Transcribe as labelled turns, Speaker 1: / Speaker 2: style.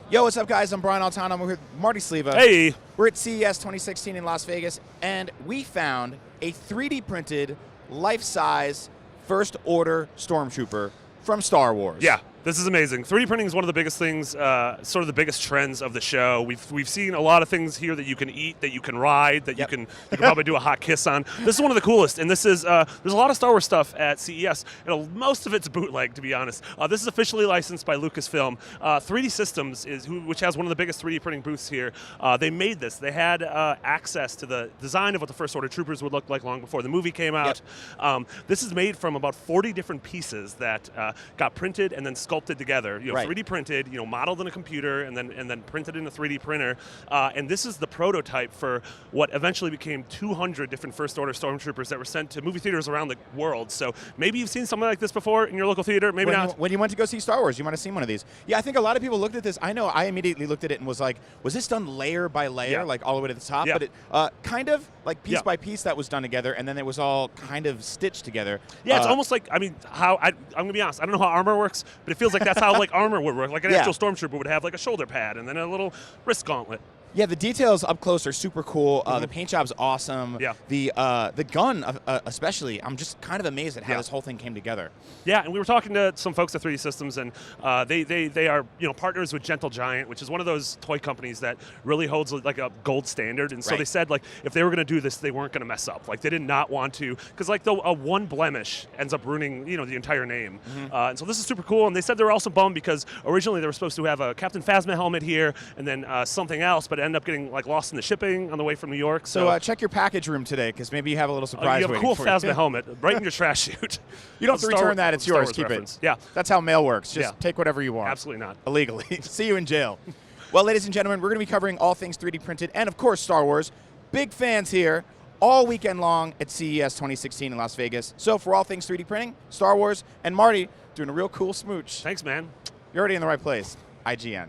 Speaker 1: Yo, what's up, guys? I'm Brian Altano. I'm with Marty Sleva.
Speaker 2: Hey.
Speaker 1: We're at CES 2016 in Las Vegas, and we found a 3D printed, life-size, first-order Stormtrooper from Star Wars.
Speaker 2: Yeah, this is amazing. 3D printing is one of the biggest things, sort of the biggest trends of the show. We've seen a lot of things here that you can eat, that you can ride, that you can probably do a hot kiss on. This is one of the coolest, and this is there's a lot of Star Wars stuff at CES, and most of it's bootleg, to be honest. This is officially licensed by Lucasfilm. 3D Systems, which has one of the biggest 3D printing booths here. They made this. They had access to the design of what the First Order troopers would look like long before the movie came out. This is made from about 40 different pieces that got printed and then sculpted together, 3D printed, modeled in a computer and then printed in a 3D printer. And this is the prototype for what eventually became 200 different First Order Stormtroopers that were sent to movie theaters around the world. So maybe you've seen something like this before in your local theater, maybe not.
Speaker 1: When you went to go see Star Wars, you might have seen one of these. Yeah, I think a lot of people looked at this. I know I immediately looked at it and was like, was this done layer by layer, like all the way to the top?
Speaker 2: Yeah.
Speaker 1: But it kind of like piece by piece that was done together, and then it was all kind of stitched together.
Speaker 2: Yeah, it's almost like, I'm going to be honest, I don't know how armor works, but it feels like that's how like armor would work. Like an actual Stormtrooper would have like a shoulder pad and then a little wrist gauntlet.
Speaker 1: Yeah, the details up close are super cool. The paint job's awesome.
Speaker 2: Yeah.
Speaker 1: The gun, especially, I'm just kind of amazed at how this whole thing came together.
Speaker 2: Yeah, and we were talking to some folks at 3D Systems, and they are partners with Gentle Giant, which is one of those toy companies that really holds like a gold standard. And so they said like if they were going to do this, they weren't going to mess up. Like they did not want to, because like a one blemish ends up ruining the entire name. And so this is super cool. And they said they were also bummed because originally they were supposed to have a Captain Phasma helmet here, and then something else, but it ended up getting like lost in the shipping on the way from New York.
Speaker 1: So check your package room today, because maybe you have a little surprise.
Speaker 2: You have a cool Phasma helmet right in your trash chute.
Speaker 1: You don't have to return that; it's yours. Keep it.
Speaker 2: Yeah,
Speaker 1: that's how mail works. Just take whatever you want.
Speaker 2: Absolutely not
Speaker 1: illegally. See you in jail. Well, ladies and gentlemen, we're going to be covering all things 3D printed and, of course, Star Wars. Big fans here all weekend long at CES 2016 in Las Vegas. So for all things 3D printing, Star Wars, and Marty doing a real cool smooch.
Speaker 2: Thanks, man.
Speaker 1: You're already in the right place. IGN.